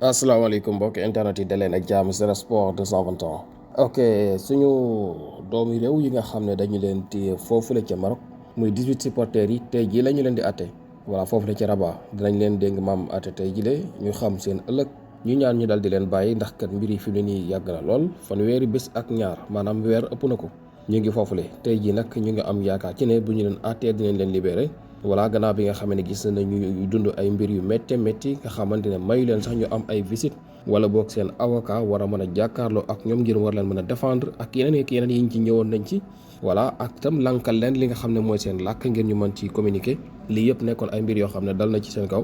asalaamaaleykum mbokk internet yi daleen ak jàmm Sen Sport 221. ok suñu doomi réew yi nga xam ne dañu leen téye foofu la ca Maroc muy 18 supporters yi tey jii la ñu leen di atte voilà foofu la ci Rabat dinañ leen dégg maam atte tey jii la ñu xam seen ëllëg ñu ñaan ñu dal di leen bàyyi ndax kat mbir yi fi mu ne nii yàgg na lool fanweeri bés ak ñaar maanaam weer ëpp na ko ñu ngi foofu le tey jii nag ñu ngi am yaakaar ci ne bu ñu leen attee dinañ leen libéré. voilà gannaaw bi nga xam ne gis nañu dund ay mbir yu métti métti nga xamante ne mayu leen sax ñu am ay visite wala boog seen avocat war a mën a jàkkaarloo ak ñoom ngir war leen mën a défendre ak yeneen yi ñu ci ñëwoon nañ ci. voilà ak tam lankal leen li nga xam ne mooy seen làkk ngir ñu mën ci communiquer lii yëpp nekkoon ay mbir yoo xam ne dal na ci seen kaw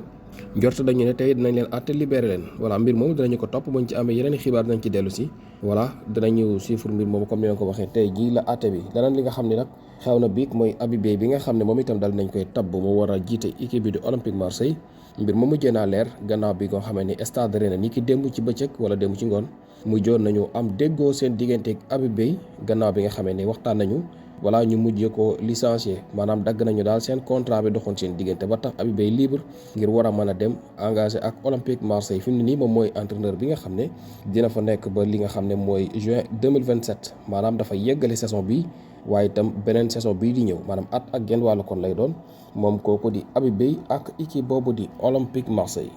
njort dañu ne tey dinañ leen àtte libéré leen voilà mbir moom dinañu ko topp buñ ci amee yeneen xibaar dinañ ci dellu si. voilà dinañu suivre mbir moom comme ni leen ko waxee tey jii la àtte bi leneen li nga xam ne nag xew na biig mooy Habib Beye bi nga xam ne moom itam dal nañ koy tabb mu war a jiite équipe bi di Olympique Marseille mbir ma mujjee naa leer gannaaw bi nga xamee ni Stade Rennais ni ki démb ci bëccëg wala démb ci ngoon mujjoon nañu am déggoo seen digganteeg Habib Beye gannaaw bi nga xamee ni waxtaan nañu voilà ñu mujjee ko licencié maanaam dagg nañu daal seen contrat bi doxoon seen diggante ba tax Habib Beye libre ngir war a mën a dem engagé ak Olympique Marseille fi mu ne nii moom mooy entraîneur bi nga xam ne dina fa nekk ba li nga xam ne mooy juin 2027 maanaam dafa yeggale saison bi waaye itam beneen saison bii di ñëw maanaam at ak genn wàllu kon lay doon moom kooku di Habib Beye ak équipe boobu di Olympique Marseille.